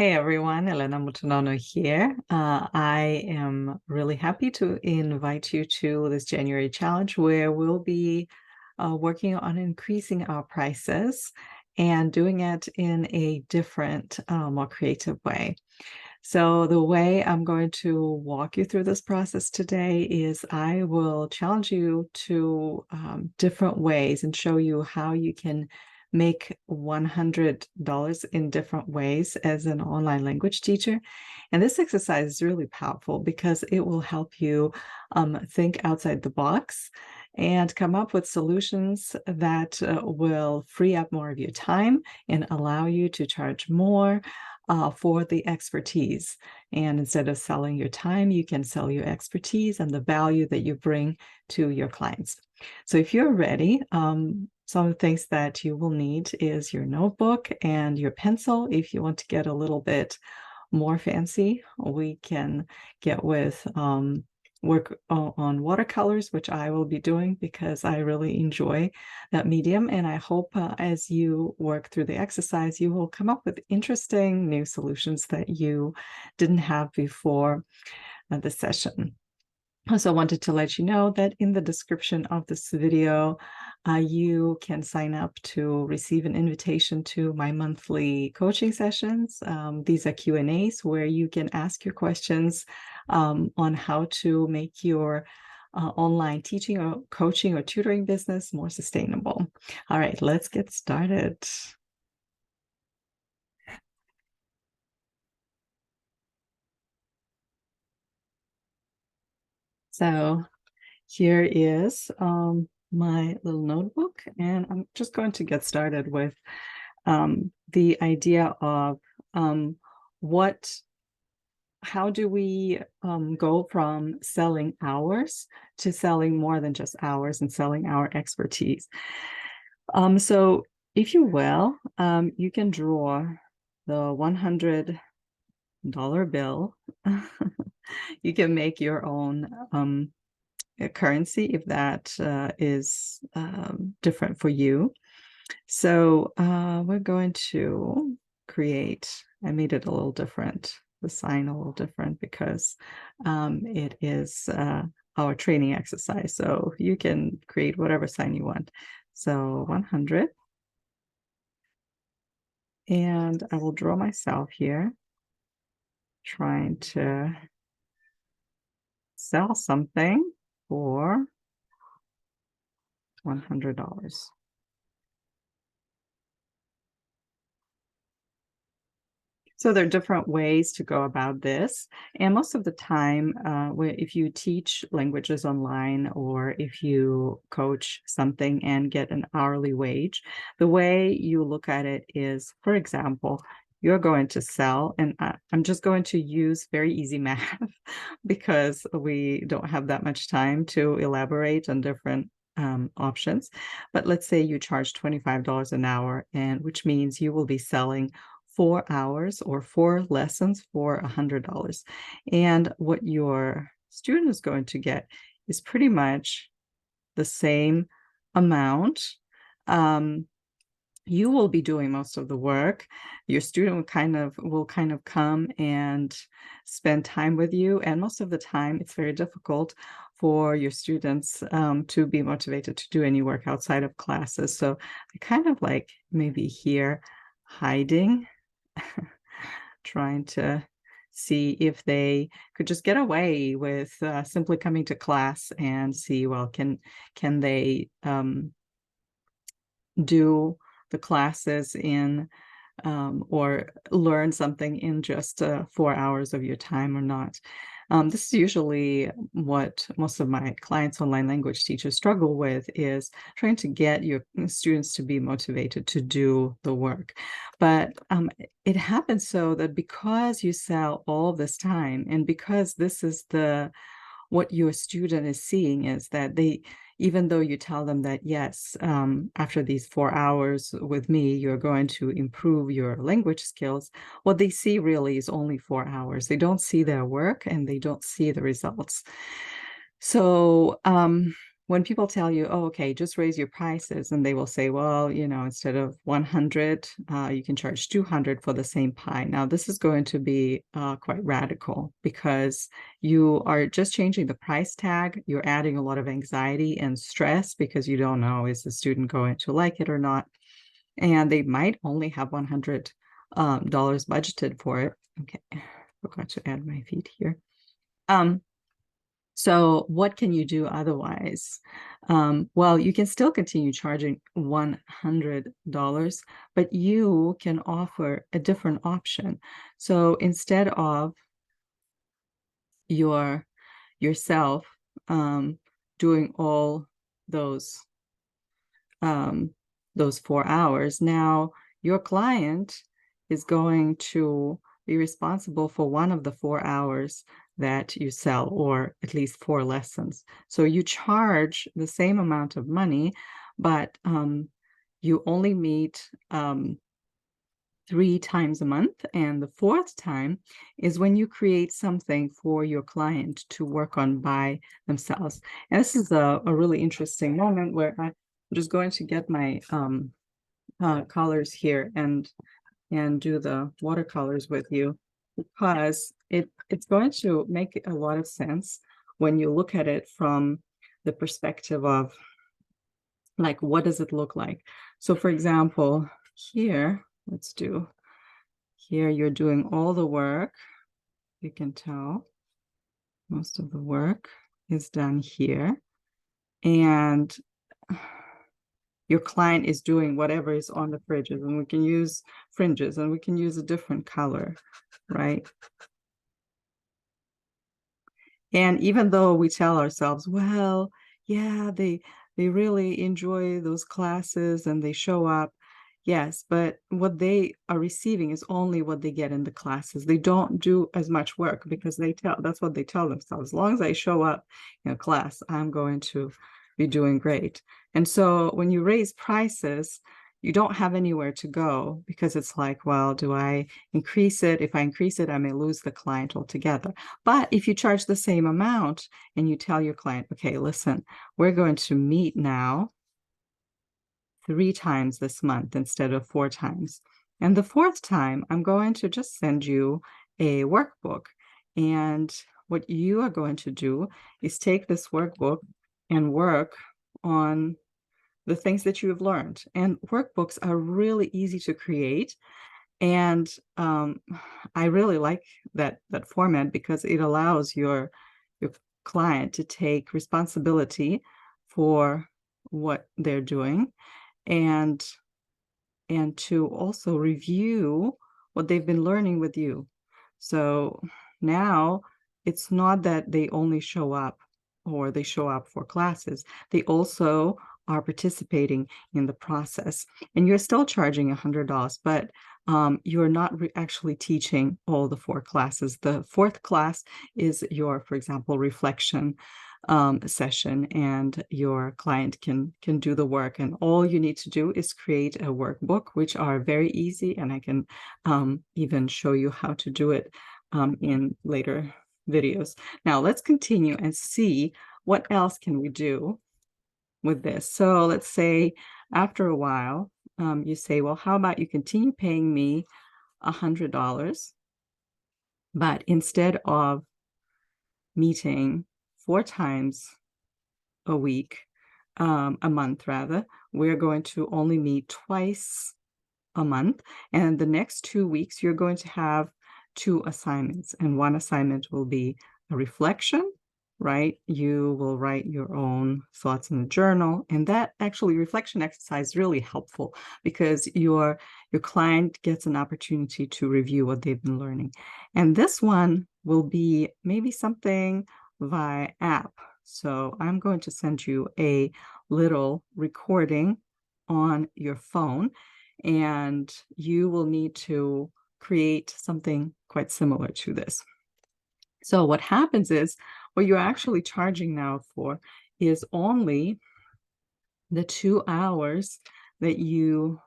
Hey everyone, Elena Mutunono here. I am really happy to invite you to this January challenge where we'll be working on increasing our prices and doing it in a different, more creative way. So the way I'm going to walk you through this process today is I will challenge you to different ways and show you how you can make $100 in different ways as an online language teacher. And this exercise is really powerful because it will help you think outside the box and come up with solutions that will free up more of your time and allow you to charge more for the expertise. And instead of selling your time, you can sell your expertise and the value that you bring to your clients. So if you're ready, some of the things that you will need is your notebook and your pencil. If you want to get a little bit more fancy, we can get with work on watercolors, which I will be doing because I really enjoy that medium. And I hope as you work through the exercise, you will come up with interesting new solutions that you didn't have before the session. Also wanted to let you know that in the description of this video, you can sign up to receive an invitation to my monthly coaching sessions. These are Q&As where you can ask your questions on how to make your online teaching or coaching or tutoring business more sustainable. All right, let's get started. So here is my little notebook, and I'm just going to get started with the idea of how do we go from selling hours to selling more than just hours and selling our expertise. So if you will, you can draw the $100 bill. You can make your own currency if that is different for you. So we're going to create, I made it a little different, the sign a little different because it is our training exercise. So you can create whatever sign you want. So 100. And I will draw myself here, trying to sell something for $100. So there are different ways to go about this. And most of the time, if you teach languages online or if you coach something and get an hourly wage, the way you look at it is, for example, you're going to sell, and I'm just going to use very easy math because we don't have that much time to elaborate on different options. But let's say you charge $25 an hour, and which means you will be selling 4 hours or 4 lessons for $100. And what your student is going to get is pretty much the same amount. You will be doing most of the work. Your student will kind of come and spend time with you. And most of the time, it's very difficult for your students to be motivated to do any work outside of classes. So I kind of like maybe here hiding, trying to see if they could just get away with simply coming to class and see, well, can they do the classes in or learn something in just 4 hours of your time or not. This is usually what most of my clients, online language teachers, struggle with, is trying to get your students to be motivated to do the work. But it happens so that because you sell all this time, and because this is what your student is seeing, is that even though you tell them that, yes, after these 4 hours with me, you're going to improve your language skills, what they see really is only 4 hours. They don't see their work and they don't see the results. So when people tell you, oh, okay, just raise your prices, and they will say, well, instead of 100, you can charge 200 for the same pie. Now, this is going to be quite radical because you are just changing the price tag. You're adding a lot of anxiety and stress because you don't know, is the student going to like it or not? And they might only have $100 budgeted for it. Okay, forgot to add my feet here. So what can you do otherwise? Well, you can still continue charging $100, but you can offer a different option. So instead of yourself doing all those 4 hours, now your client is going to be responsible for one of the 4 hours that you sell, or at least 4 lessons. So you charge the same amount of money, but you only meet 3 times a month. And the 4th time is when you create something for your client to work on by themselves. And this is a really interesting moment where I'm just going to get my colors here and do the watercolors with you, because it's going to make a lot of sense when you look at it from the perspective of, like, what does it look like? So for example, here, here you're doing all the work. You can tell most of the work is done here, and your client is doing whatever is on the fringes, and we can use fringes, and we can use a different color, right? And even though we tell ourselves, well, yeah, they really enjoy those classes and they show up. Yes, but what they are receiving is only what they get in the classes. They don't do as much work because that's what they tell themselves. As long as I show up in a class, I'm going to be doing great. And so when you raise prices, you don't have anywhere to go, because it's like, well, do I increase it? If I increase it, I may lose the client altogether. But if you charge the same amount and you tell your client, okay, listen, we're going to meet now 3 times this month instead of 4 times. And the 4th time, I'm going to just send you a workbook. And what you are going to do is take this workbook and work on the things that you have learned. And workbooks are really easy to create. And I really like that format, because it allows your client to take responsibility for what they're doing, and to also review what they've been learning with you. So now it's not that they only show up, or they show up for classes. They also are participating in the process, and you're still charging $100, but you're not actually teaching all the 4 classes. The 4th class is your, for example, reflection session, and your client can do the work, and all you need to do is create a workbook, which are very easy, and I can even show you how to do it in later videos. Now let's continue and see what else can we do with this. So let's say after a while, you say, well, how about you continue paying me $100, but instead of meeting 4 times a week, a month rather, we're going to only meet twice a month. And the next 2 weeks, you're going to have 2 assignments, and one assignment will be a reflection, right? You will write your own thoughts in a journal, and that actually reflection exercise is really helpful, because your client gets an opportunity to review what they've been learning. And this one will be maybe something via app. So I'm going to send you a little recording on your phone, and you will need to create something quite similar to this. So what happens is, what you're actually charging now for is only the 2 hours that you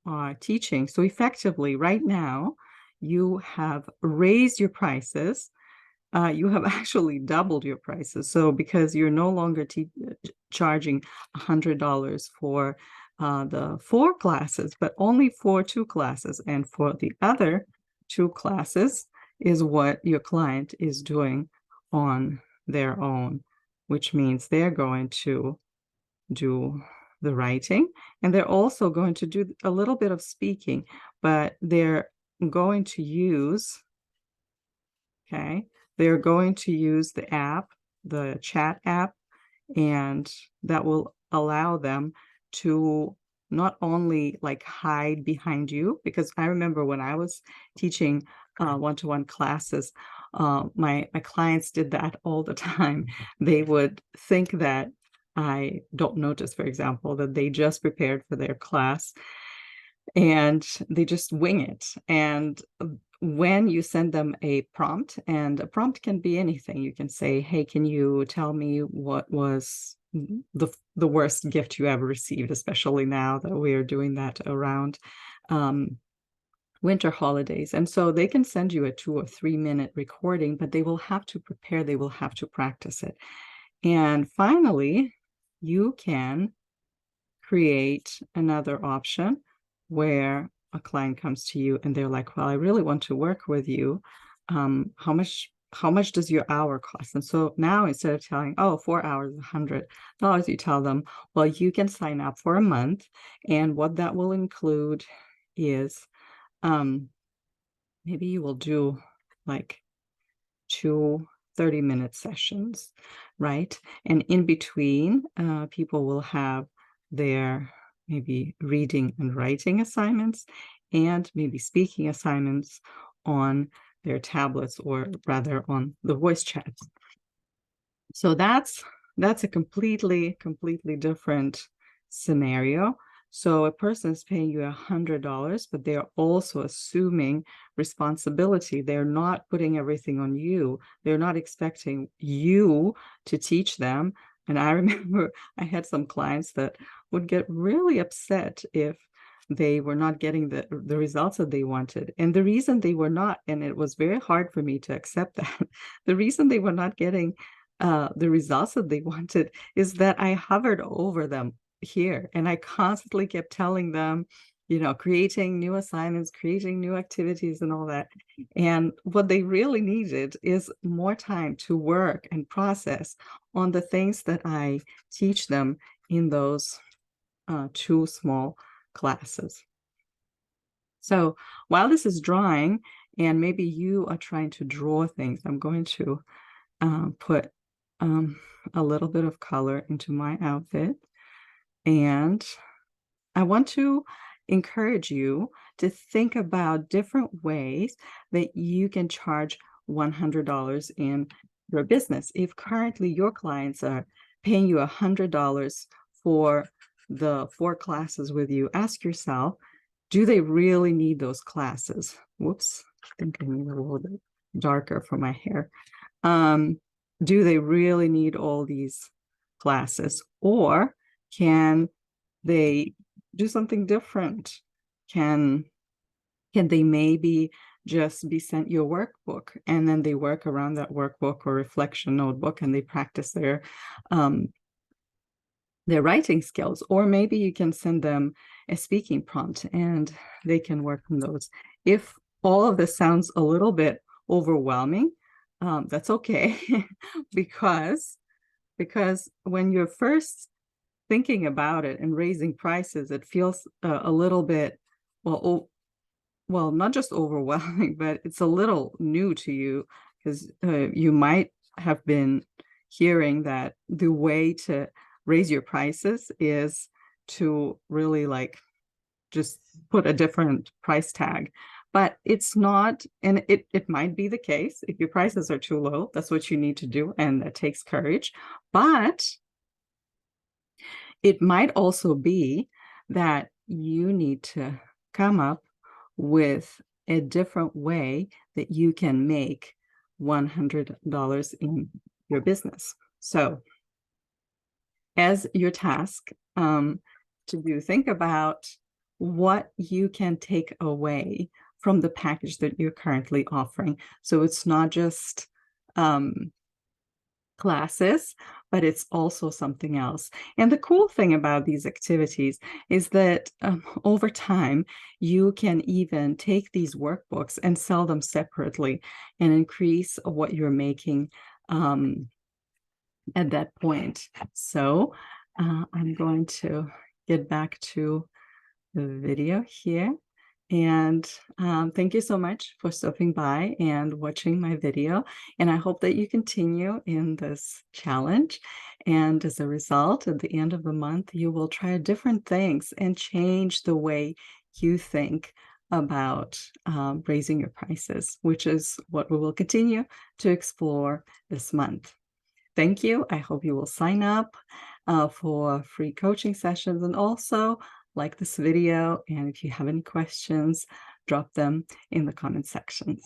are teaching. So effectively, right now, you have raised your prices you have actually doubled your prices. So because you're no longer charging $100 for the 4 classes, but only for 2 classes, and for the other 2 classes is what your client is doing on their own, which means they're going to do the writing, and they're also going to do a little bit of speaking, but they're going to use, okay, they're going to use the app, the chat app, and that will allow them to not only like hide behind you, because I remember when I was teaching one-to-one classes, my clients did that all the time. They would think that I don't notice, for example, that they just prepared for their class and they just wing it. And when you send them a prompt, and a prompt can be anything, you can say, hey, can you tell me what was the worst gift you ever received, especially now that we are doing that around winter holidays. And so they can send you a 2 or 3 minute recording, but they will have to prepare, they will have to practice it. And finally, you can create another option where a client comes to you and they're like, well, I really want to work with you. How much does your hour cost? And so now, instead of telling, oh, 4 hours, $100, you tell them, well, you can sign up for a month. And what that will include is maybe you will do like 2 30-minute sessions, right? And in between, people will have their maybe reading and writing assignments and maybe speaking assignments on their tablets, or rather on the voice chats. So that's a completely different scenario. So a person is paying you $100, but they're also assuming responsibility. They're not putting everything on you. They're not expecting you to teach them. And I remember I had some clients that would get really upset if they were not getting the results that they wanted. And the reason they were not, and it was very hard for me to accept that, the reason they were not getting the results that they wanted is that I hovered over them here, and I constantly kept telling them, creating new assignments, creating new activities and all that. And what they really needed is more time to work and process on the things that I teach them in those 2 small classes. So while this is drawing, and maybe you are trying to draw things, I'm going to put a little bit of color into my outfit. And I want to encourage you to think about different ways that you can charge $100 in your business. If currently your clients are paying you $100 for the 4 classes with you, ask yourself, do they really need those classes? Whoops, I think I need a little bit darker for my hair. Do they really need all these classes, or can they do something different? Can they maybe just be sent your workbook, and then they work around that workbook or reflection notebook, and they practice their writing skills? Or maybe you can send them a speaking prompt and they can work on those. If all of this sounds a little bit overwhelming, that's okay, because when you're first thinking about it and raising prices, it feels a little bit, well, not just overwhelming, but it's a little new to you, because you might have been hearing that the way to raise your prices is to really like just put a different price tag. But it's not, and it might be the case. If your prices are too low, that's what you need to do, and that takes courage. But it might also be that you need to come up with a different way that you can make $100 in your business. So as your task to do, think about what you can take away from the package that you're currently offering. So it's not just classes, but it's also something else. And the cool thing about these activities is that over time, you can even take these workbooks and sell them separately and increase what you're making at that point. So I'm going to get back to the video here. And thank you so much for stopping by and watching my video. And I hope that you continue in this challenge. And as a result, at the end of the month, you will try different things and change the way you think about raising your prices, which is what we will continue to explore this month. Thank you. I hope you will sign up for free coaching sessions, and also like this video. And if you have any questions, drop them in the comment sections.